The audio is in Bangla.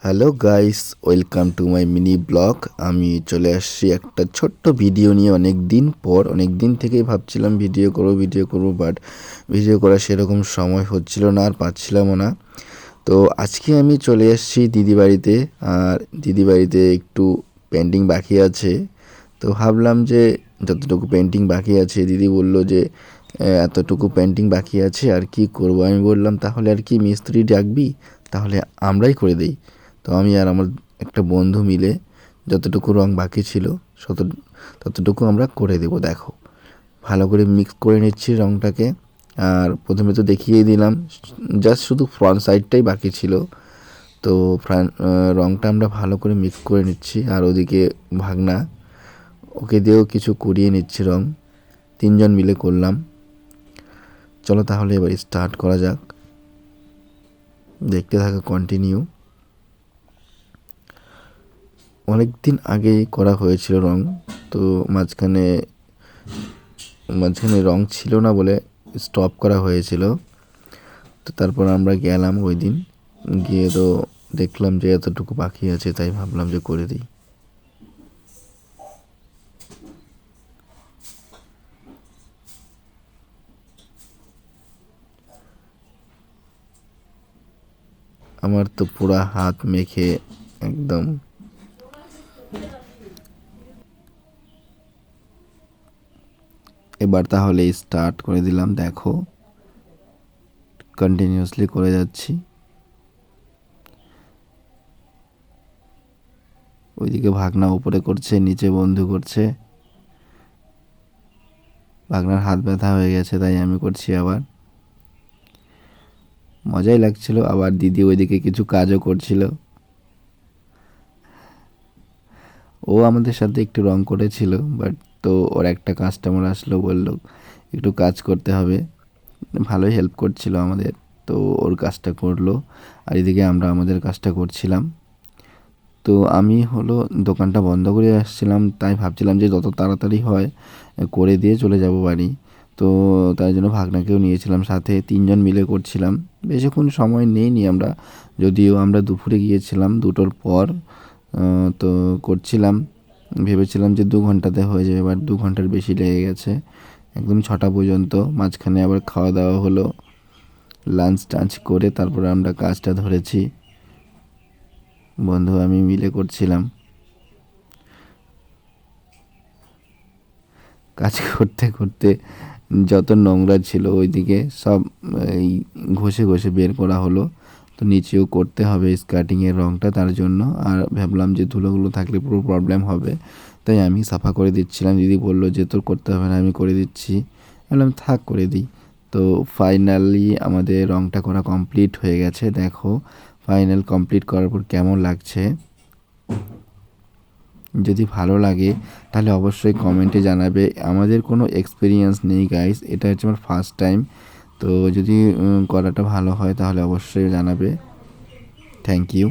Hello guys, welcome to my mini blog. আমি চলে আসছি একটা ছোট্ট ভিডিও নিয়ে। অনেক দিন পর, অনেক দিন থেকেই ভাবছিলাম ভিডিও করব, বাট ভিডিও করার সেরকম সময় হচ্ছিল না আর পাচ্ছিলামও না। তো আজকে আমি চলে এসেছি দিদি বাড়িতে। আর দিদি বাড়িতে একটু পেন্টিং বাকি আছে। তো ভাবলাম যে যতটুকু পেন্টিং বাকি আছে, দিদি বলল যে এতটুকু পেন্টিং বাকি আছে আর কি করব। আমি বললাম তাহলে আর কি মিস্ত্রি ডাকবি, তাহলে আমরাই করে দিই। তো আমি আর আমার একটা বন্ধু মিলে যতটুকু রং বাকি ছিল ততটুকু আমরা করে দেবো। দেখো, ভালো করে মিক্স করে নিচ্ছি রংটাকে। আর প্রথমে তো দেখিয়েই দিলাম, জাস্ট শুধু ফ্রন্ট সাইডটাই বাকি ছিল। তো রংটা আমরা ভালো করে মিক্স করে নিচ্ছি। আর ওদিকে ভাগনা, ওকে দিয়েও কিছু করিয়ে নিচ্ছি রং। তিনজন মিলে করলাম। চলো তাহলে এবার স্টার্ট করা যাক, দেখতে থাকো কন্টিনিউ। অনেক দিন আগেই করা হয়েছিল রং, তো মাঝখানে মাঝখানে রং ছিল না বলে স্টপ করা হয়েছিল। তো তারপর আমরা গেলাম ওই দিন, গিয়ে তো দেখলাম যে এতটুকু বাকি আছে, তাই ভাবলাম যে করে দিই। আমার তো পুরা হাত মেখে একদম। এবার তাহলে স্টার্ট করে দিলাম। দেখো, কন্টিনিউয়াসলি করে যাচ্ছি। ওইদিকে ভাগনা উপরে করছে, নিচে বন্ধু করছে। ভাগনার হাত ব্যথা হয়ে গেছে, তাই আমি করছি আবার। মজাই লাগছিল। আবার দিদি ওইদিকে কিছু কাজও করছিল। ও আমাদের সাথে একটু রং করেছিল, বাট তো ওর একটা কাস্টমার আসলো, বলল একটু কাজ করতে হবে। ভালোই হেল্প করছিল আমাদের। তো ওর কাজটা করলো, আর এদিকে আমরা আমাদের কাজটা করছিলাম। তো আমি দোকানটা বন্ধ করে আসছিলাম, তাই ভাবছিলাম যে যত তাড়াতাড়ি হয় করে দিয়ে চলে যাব বাড়ি। তো তাই জন্য ভাগনাকেও নিয়েছিলাম সাথে, তিনজন মিলে করছিলাম। বেশিক্ষণ সময় নেইনি আমরা, যদিও আমরা দুপুরে গিয়েছিলাম 2টোর পর। তো করছিলাম, ভেবেছিলাম যে 2 ঘন্টাতে হয়ে যাবে, বাট 2 ঘন্টার বেশি লেগে গেছে, একদম 6টা পর্যন্ত। মাঝখানে আবার খাওয়া দাওয়া হলো, লাঞ্চ টাঞ্চ করে তারপরে আমরা কাজটা ধরেছি। বন্ধু আমি মিলে করছিলাম। কাজ করতে করতে যত নোংরা ছিল ওইদিকে সব এই ঘষে ঘষে বের করা হলো। তো নিচেও করতে হবে স্কার্টিংয়ের রঙটা, তার জন্য। আর ভাবলাম যে ধুলোগুলো থাকলে পুরো প্রবলেম হবে, তাই আমি সাফা করে দিচ্ছিলাম। দিদি বললো যে তোর করতে হবে না, আমি করে দিচ্ছি। বললাম থাক, করে দিই। তো ফাইনালি আমাদের রঙটা করা কমপ্লিট হয়ে গেছে। দেখো ফাইনাল কমপ্লিট করার পর কেমন লাগছে। যদি ভালো লাগে তাহলে অবশ্যই কমেন্টে জানাবে। আমাদের কোনো এক্সপিরিয়েন্স নেই গাইস, এটা হচ্ছে আমার ফার্স্ট টাইম। তো যদি করাটা ভালো হয় তাহলে অবশ্যই জানাবে। Thank you.